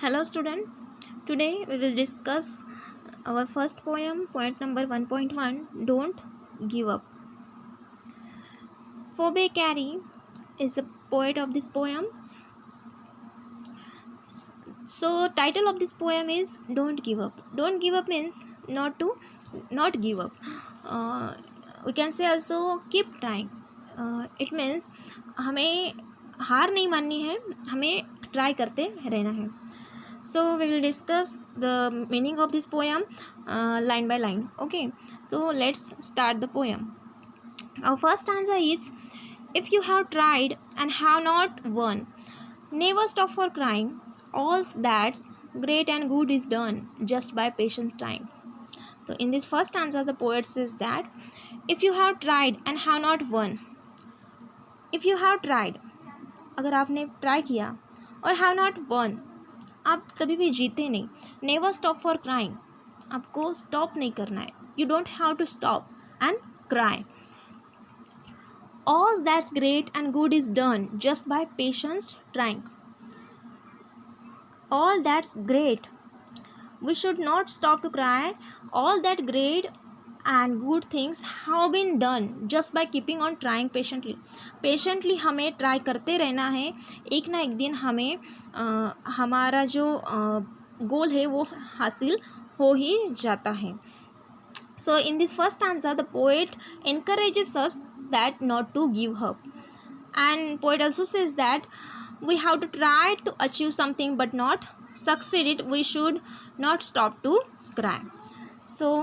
Hello student, today we will discuss our first poem, point number 1.1, Don't Give Up. Phoebe Cary is the poet of this poem. So title of this poem is Don't Give Up. Don't give up means not give up. Uh, we can say also keep trying. It means हमें हार नहीं माननी है, हमें try करते रहना है. So we will discuss the meaning of this poem line by line. Okay, so let's start the poem. Our first answer is, if you have tried and have not won, never stop for crying. All that's great and good is done just by patience trying. So in this first answer, the poet says that if you have tried and have not won, if you have tried, अगर आपने try किया और have not one, आप कभी भी जीते नहीं. Never stop for crying, आपको स्टॉप नहीं करना है. You don't have to stop and cry. All that's great and good is done just by patience trying. All that's great, we should not stop to cry. All that great and good things have been done just by keeping on trying patiently हमें try करते रहना है. एक ना एक दिन हमें हमारा जो गोल है वो हासिल हो ही जाता है. So in this first answer, the poet encourages us that not to give up, and poet also says that we have to try to achieve something but not succeed it. We should not stop to cry. So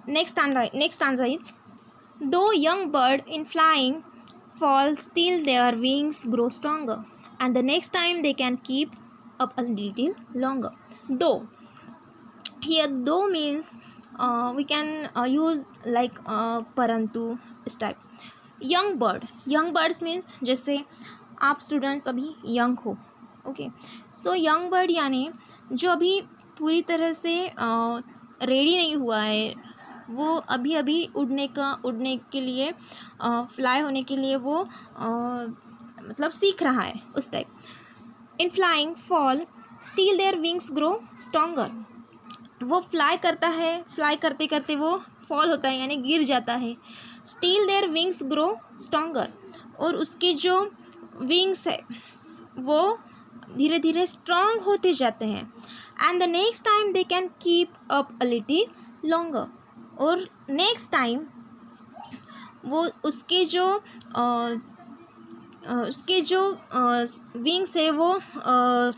next stanza is, though young bird in flying fall, still their wings grow stronger, and the next time they can keep up a little longer. Though, here though means we can use like parantu इस type. Young birds means जैसे आप students अभी young हो. Okay, so young bird यानी जो अभी पूरी तरह से रेडी नहीं हुआ है, वो अभी उड़ने के लिए फ्लाई होने के लिए वो मतलब सीख रहा है उस type. In flying fall, still their wings grow stronger. वो फ्लाई करता है, फ्लाई करते करते वो फॉल होता है यानी गिर जाता है. Still their wings grow stronger, और उसके जो विंग्स है वो धीरे धीरे स्ट्रॉन्ग होते जाते हैं. And the next time they can keep up a little longer, और नेक्स्ट टाइम वो उसके जो विंग्स है वो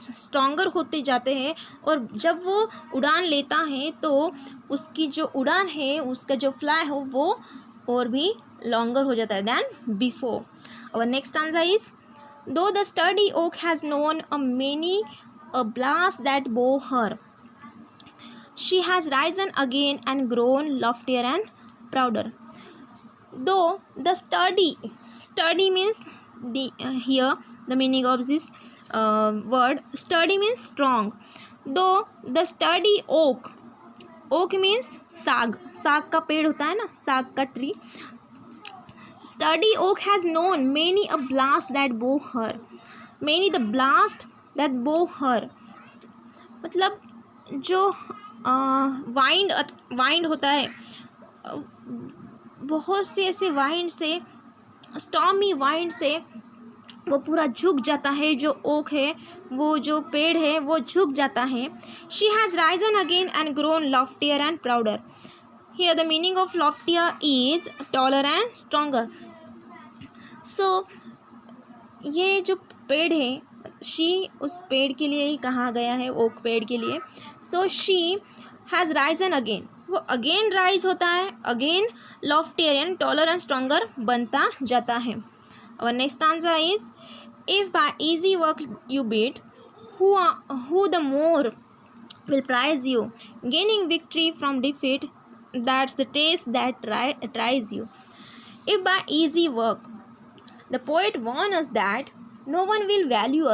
स्ट्रॉन्गर होते जाते हैं. और जब वो उड़ान लेता है तो उसकी जो उड़ान है, उसका जो फ्लाई हो वो और भी लॉन्गर हो जाता है दैन बिफोर. और next answer is, though the sturdy oak has known many a blast that bore her, she has risen again and grown loftier and prouder. Though the sturdy means here the meaning of this word sturdy means strong. Though the sturdy oak means साग का पेड़ होता है ना, साग का tree. Sturdy oak has known many a blast that bore her. Many the blast that bore her, मतलब जो वाइंड होता है, बहुत से ऐसे वाइंड से, स्टॉर्मी वाइंड से वो पूरा झुक जाता है. जो ओक है, वो जो पेड़ है वो झुक जाता है. She has risen again and grown loftier and prouder. Here the meaning of loftier is taller and stronger. So ये जो पेड़ है, शी उस पेड़ के लिए ही कहा गया है, ओक पेड़ के लिए. So she has risen again, वो अगेन राइज होता है, again loftier and taller and stronger बनता जाता है. और next answer is, if by easy work you beat, who the more will prize you, gaining victory from defeat, that's the taste that tries you. If by easy work, the poet warns us that no one will value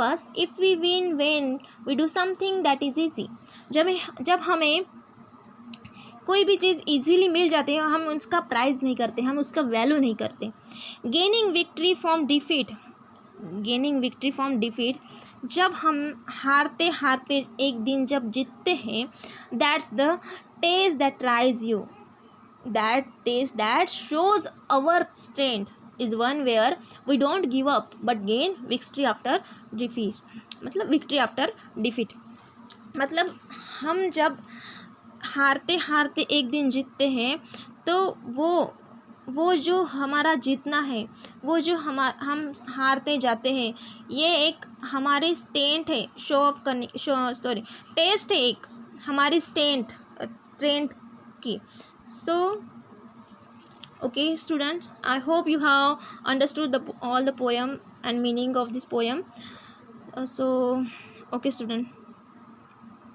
us if we win when we do something that is easy. जब हमें कोई भी चीज़ easily मिल जाती है, हम उसका price नहीं करते, हम उसका वैल्यू नहीं करते. Gaining victory from defeat, gaining victory from defeat, जब हम हारते हारते एक दिन जब जीतते हैं, that's the test that rise you, that taste that shows our strength is one where we don't give up but gain victory after defeat, मतलब victory after defeat, मतलब हम जब हारते हारते एक दिन जीतते हैं तो वो जो हमारा जीतना है, वो जो हम हारते जाते हैं, ये एक हमारी स्ट्रेंथ है, शो ऑफ करने सॉरी टेस्ट है एक हमारी स्ट्रेंथ की. So okay students, I hope you have understood all the poem and meaning of this poem. So okay student.